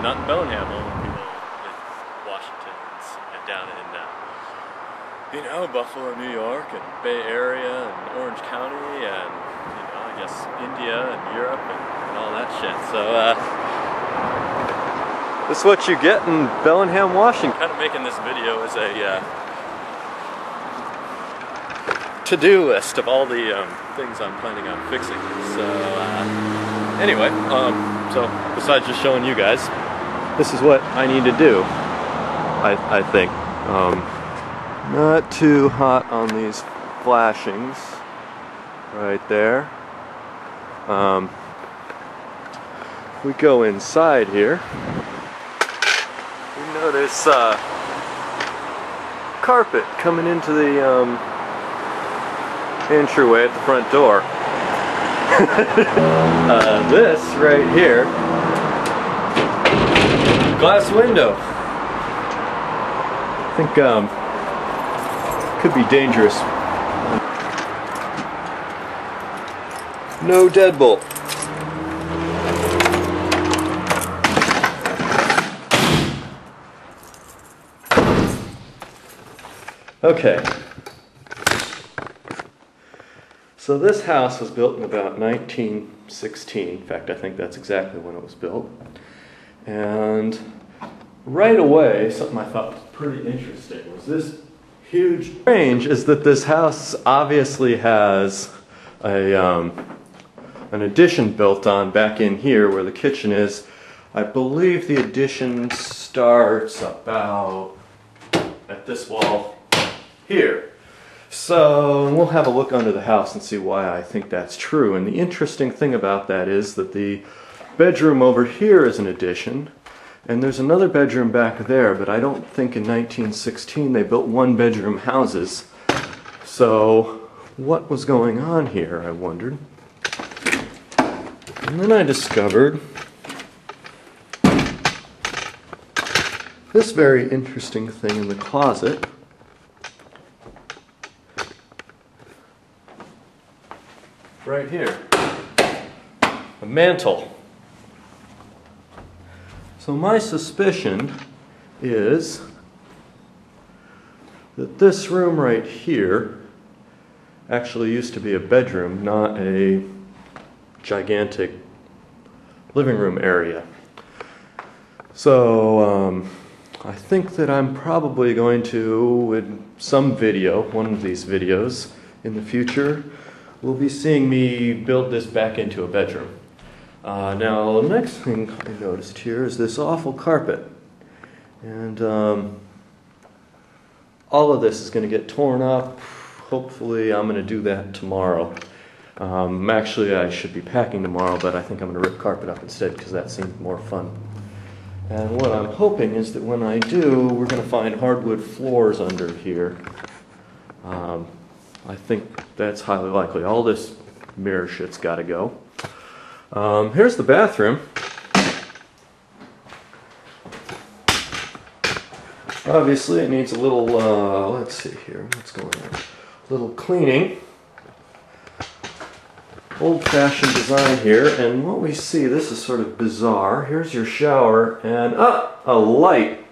not in Bellingham, all the people in Washington and down in, you know, Buffalo, New York, and Bay Area, and Orange County, and, you know, I guess India and Europe and all that shit. So, this is what you get in Bellingham, Washington. Kind of making this video as a to-do list of all the things I'm planning on fixing. So anyway, so besides just showing you guys, this is what I need to do. I think not too hot on these flashings right there. We go inside here. We notice carpet coming into the entryway at the front door. This right here, glass window. I think could be dangerous. No deadbolt. Okay. So this house was built in about 1916. In fact, I think that's exactly when it was built. And right away, something I thought was pretty interesting was this huge range is that this house obviously has a an addition built on back in here where the kitchen is. I believe the addition starts about at this wall here. So we'll have a look under the house and see why I think that's true. And the interesting thing about that is that the bedroom over here is an addition, and there's another bedroom back there, but I don't think in 1916 they built one-bedroom houses. So what was going on here, I wondered. And then I discovered this very interesting thing in the closet. Right here, a mantle. So my suspicion is that this room right here actually used to be a bedroom, not a gigantic living room area. So I think that I'm probably going to, in some video, one of these videos in the future, we'll be seeing me build this back into a bedroom. Now, the next thing I noticed here is this awful carpet. And all of this is going to get torn up. Hopefully, I'm going to do that tomorrow. Actually, I should be packing tomorrow, but I think I'm going to rip carpet up instead because that seems more fun. And what I'm hoping is that when I do, we're going to find hardwood floors under here. I think that's highly likely. All this mirror shit's got to go. Here's the bathroom. Obviously, it needs a little, let's see here, what's going on? A little cleaning. Old-fashioned design here, and what we see, this is sort of bizarre. Here's your shower, and a light.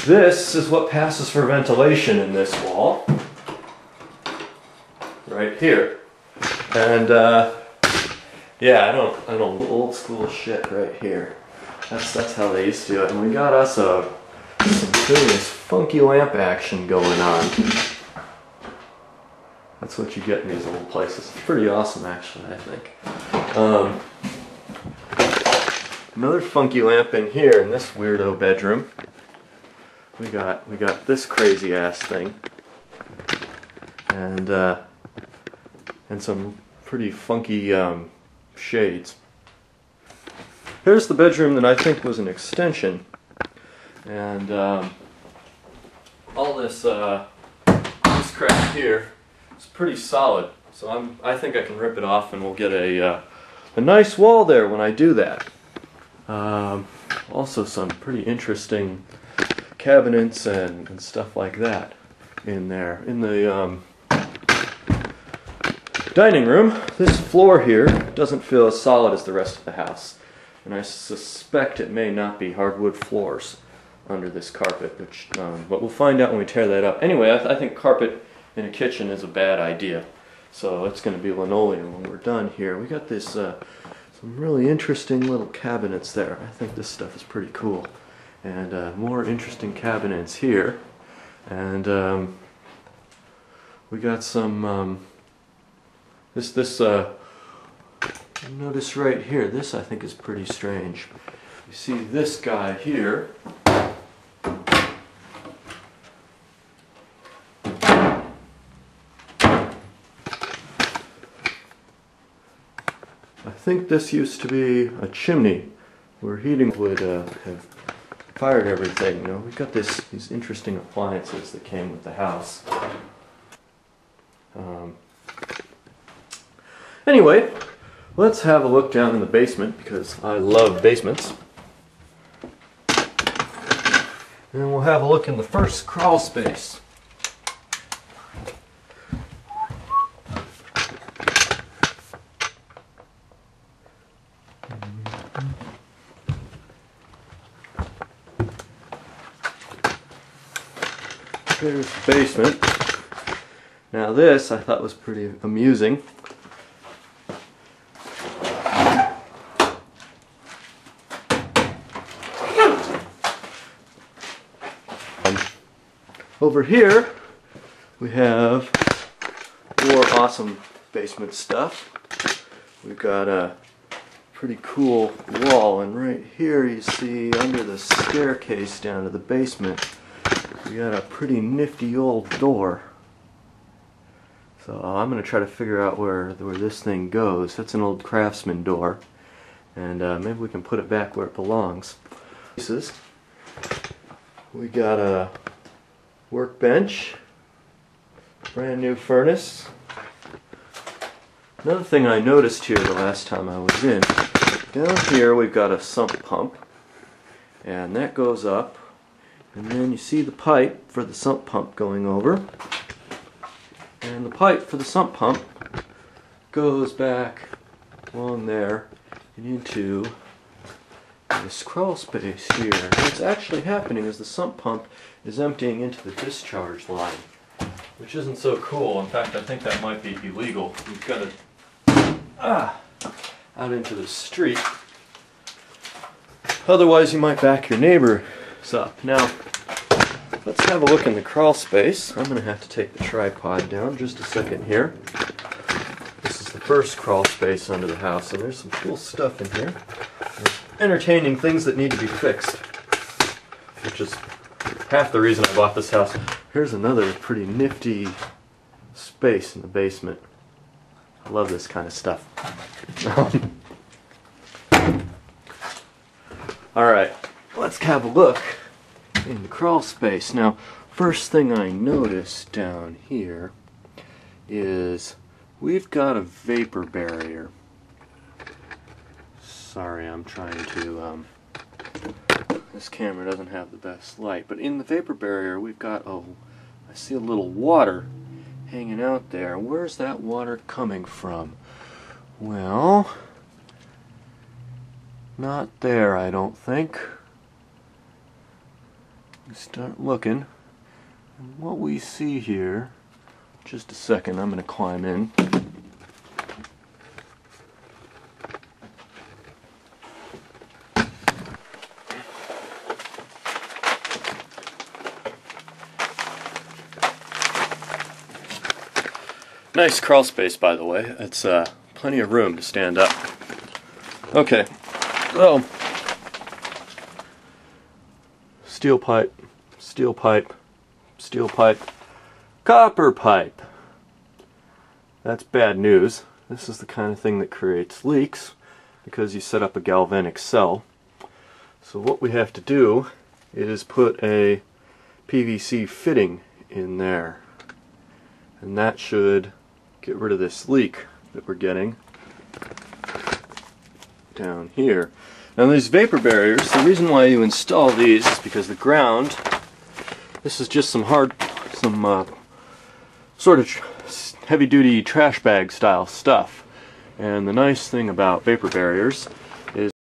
This is what passes for ventilation in this wall. Right here. And yeah, I don't old school shit right here. That's how they used to do it. And we got us some serious funky lamp action going on. That's what you get in these old places. It's pretty awesome, actually, I think. Another funky lamp in here in this weirdo bedroom. We got this crazy ass thing. And some pretty funky shades. Here's the bedroom that I think was an extension, and all this crap here is pretty solid. So I think I can rip it off, and we'll get a nice wall there when I do that. Also, some pretty interesting cabinets and stuff like that in there. In the dining room, this floor here doesn't feel as solid as the rest of the house. and I suspect it may not be hardwood floors under this carpet, which, but we'll find out when we tear that up. Anyway, I think carpet in a kitchen is a bad idea, so it's going to be linoleum when we're done here. We got this some really interesting little cabinets there. I think this stuff is pretty cool, and more interesting cabinets here, and we got some notice right here. This I think is pretty strange. You see this guy here. I think this used to be a chimney where heating would have fired everything. You know, we got these interesting appliances that came with the house. Anyway, let's have a look down in the basement because I love basements. And we'll have a look in the first crawl space. There's the basement. Now this I thought was pretty amusing. Over here we have more awesome basement stuff. We've got a pretty cool wall, and right here you see under the staircase down to the basement we got a pretty nifty old door. So I'm going to try to figure out where this thing goes. That's an old Craftsman door, and maybe we can put it back where it belongs. We got a workbench, brand new furnace. Another thing I noticed here the last time I was in, down here we've got a sump pump, and that goes up, and then you see the pipe for the sump pump going over, and the pipe for the sump pump goes back along there and into this crawl space here. What's actually happening is the sump pump is emptying into the discharge line, which isn't so cool. In fact, I think that might be illegal. You've got to out into the street. Otherwise, you might back your neighbors up. Now, let's have a look in the crawl space. I'm going to have to take the tripod down just a second here. This is the first crawl space under the house, and there's some cool stuff in here. There's entertaining things that need to be fixed, which is half the reason I bought this house. Here's another pretty nifty space in the basement. I love this kind of stuff. Alright, let's have a look in the crawl space. Now, first thing I noticed down here is we've got a vapor barrier. Sorry, I'm trying to, this camera doesn't have the best light, but in the vapor barrier we've got, I see a little water hanging out there. Where's that water coming from? Well, not there, I don't think. We start looking, and what we see here, just a second, I'm going to climb in. Nice crawl space, by the way. It's plenty of room to stand up. Okay, so steel pipe, steel pipe, steel pipe, copper pipe. That's bad news. This is the kind of thing that creates leaks because you set up a galvanic cell. So what we have to do is put a PVC fitting in there, and that should get rid of this leak that we're getting down here. Now these vapor barriers, the reason why you install these is because the ground, this is just some sort of heavy-duty trash bag style stuff. And the nice thing about vapor barriers